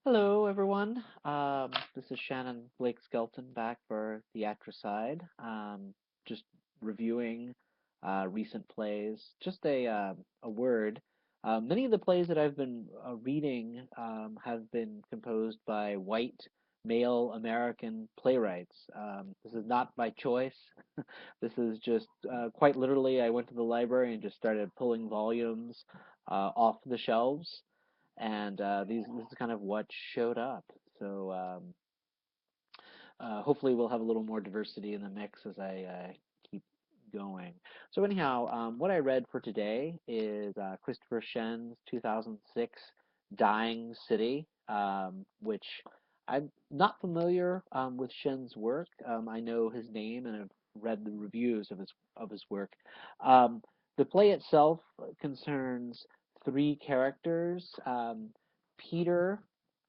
Hello, everyone. This is Shannon Blake Skelton back for Theatricide. Just reviewing recent plays. Just a word. Many of the plays that I've been reading have been composed by white male American playwrights. This is not by choice. This is just quite literally, I went to the library and just started pulling volumes off the shelves and this is kind of what showed up. So hopefully we'll have a little more diversity in the mix as I keep going. So anyhow, what I read for today is Christopher Shen's 2006 Dying City, which I'm not familiar with Shen's work. I know his name and I've read the reviews of his work. Um, the play itself concerns three characters, Peter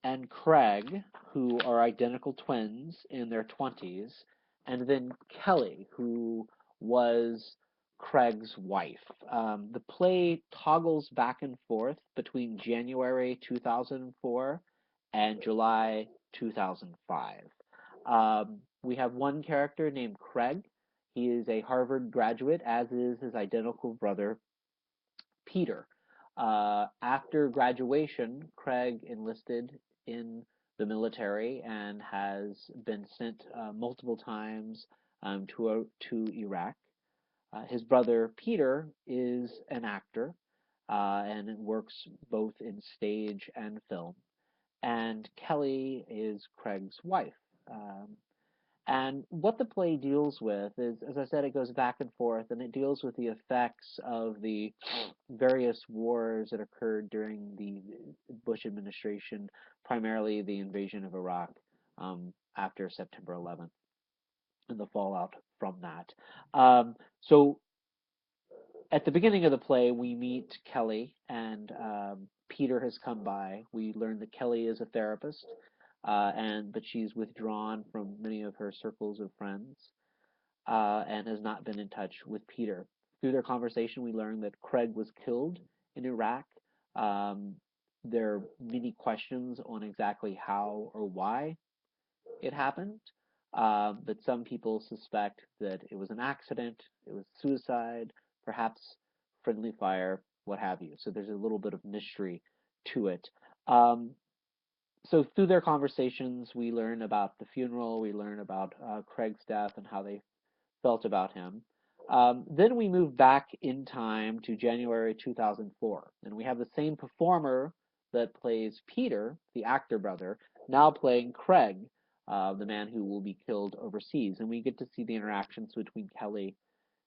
and Craig, who are identical twins in their 20s, and then Kelly, who was Craig's wife. The play toggles back and forth between January 2004 and July 2005. We have one character named Craig. He is a Harvard graduate, as is his identical brother, Peter. After graduation, Craig enlisted in the military and has been sent multiple times to Iraq. His brother Peter is an actor and works both in stage and film. And Kelly is Craig's wife. Um, and what the play deals with is, as I said, it goes back and forth, and it deals with the effects of the various wars that occurred during the Bush administration, primarily the invasion of Iraq after September 11th and the fallout from that. So at the beginning of the play, we meet Kelly, and Peter has come by. We learn that Kelly is a therapist, and but she's withdrawn from many of her circles of friends, and has not been in touch with Peter. Through their conversation, we learn that Craig was killed in Iraq. Um, there are many questions on exactly how or why it happened, but some people suspect that it was an accident, it was suicide, perhaps friendly fire, what have you. So there's a little bit of mystery to it. Um, so through their conversations, we learn about the funeral, we learn about Craig's death and how they felt about him. Then we move back in time to January 2004, and we have the same performer that plays Peter, the actor brother, now playing Craig, the man who will be killed overseas. And we get to see the interactions between Kelly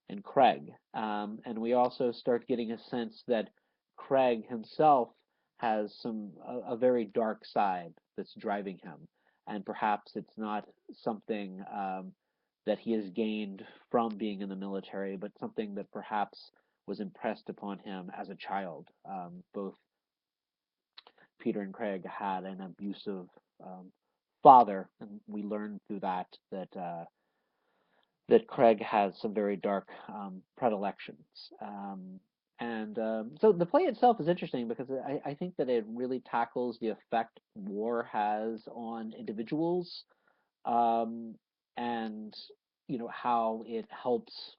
and Craig. And we also start getting a sense that Craig himself has a very dark side that's driving him, and perhaps it's not something that he has gained from being in the military, but something that perhaps was impressed upon him as a child. Both Peter and Craig had an abusive um, father, and we learned through that Craig has some very dark predilections. So the play itself is interesting because I think that it really tackles the effect war has on individuals, um, and how it helps,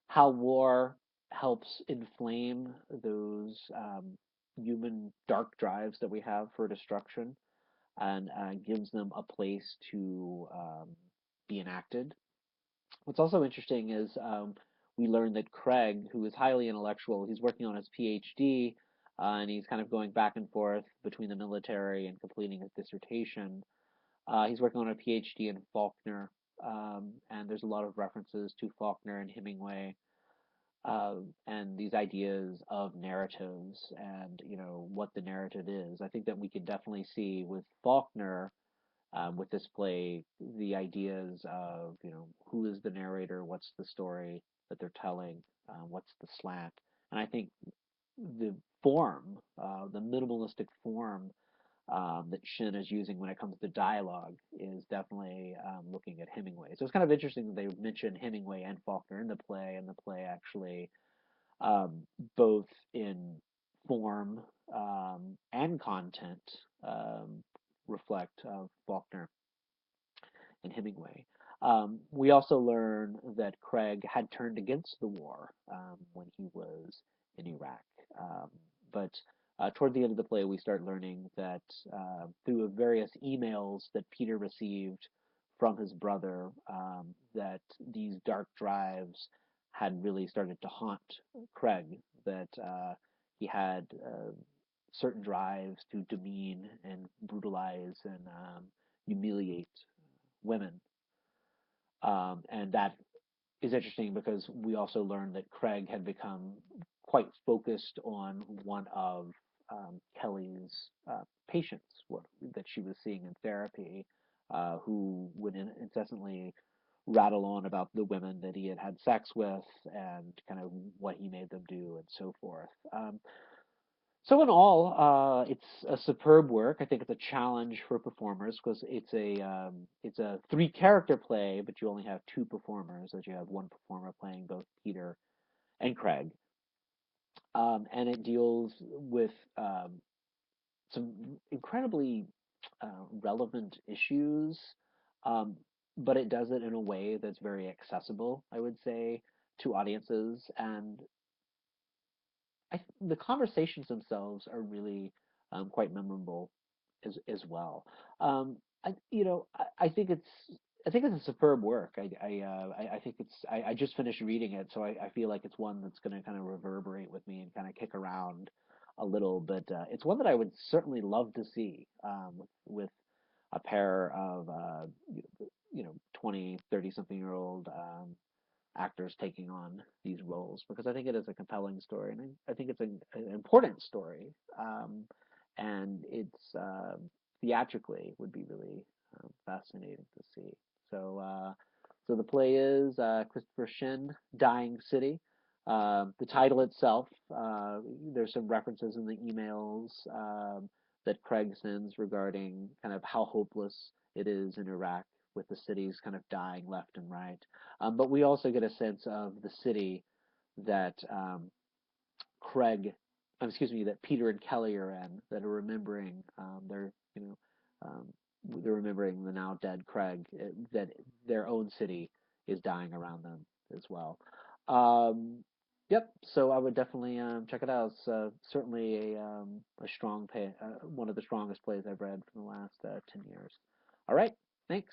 how war helps inflame those human dark drives that we have for destruction, and gives them a place to be enacted. What's also interesting is we learned that Craig, who is highly intellectual, he's working on his PhD, and he's kind of going back and forth between the military and completing his dissertation. He's working on a PhD in Faulkner, and there's a lot of references to Faulkner and Hemingway, and these ideas of narratives and what the narrative is. I think that we can definitely see with Faulkner, with this play, the ideas of, who is the narrator, what's the story that they're telling, what's the slant. And I think the form, the minimalistic form that Shinn is using when it comes to dialogue is definitely looking at Hemingway. So it's kind of interesting that they mention Hemingway and Faulkner in the play, and the play actually, um, both in form and content um, reflect Faulkner and Hemingway. We also learn that Craig had turned against the war when he was in Iraq. Um, but toward the end of the play, we start learning that through various emails that Peter received from his brother, that these dark drives had really started to haunt Craig, that he had certain drives to demean and brutalize and humiliate women. And that is interesting because we also learned that Craig had become quite focused on one of Kelly's patients that she was seeing in therapy, who would incessantly rattle on about the women that he had had sex with and kind of what he made them do and so forth. So in all, it's a superb work. I think it's a challenge for performers because it's a three character play, but you only have two performers, as you have one performer playing both Peter and Craig, and it deals with some incredibly relevant issues, um, but it does it in a way that's very accessible, I would say, to audiences, and the conversations themselves are really quite memorable as well. I think it's a superb work. I think I just finished reading it, so I feel like it's one that's going to kind of reverberate with me and kind of kick around a little. But it's one that I would certainly love to see with a pair of 20, 30 something year old actors taking on these roles because I think it is a compelling story and I think it's an important story. And it's theatrically would be really fascinating to see. So, so the play is Christopher Shinn, Dying City. The title itself, there's some references in the emails that Craig sends regarding kind of how hopeless it is in Iraq with the cities kind of dying left and right. But we also get a sense of the city that Craig, excuse me, that Peter and Kelly are in, that are remembering um, they're remembering the now dead Craig, that their own city is dying around them as well. Um, yep. So I would definitely check it out. It's certainly a strong one of the strongest plays I've read from the last 10 years. All right. Thanks.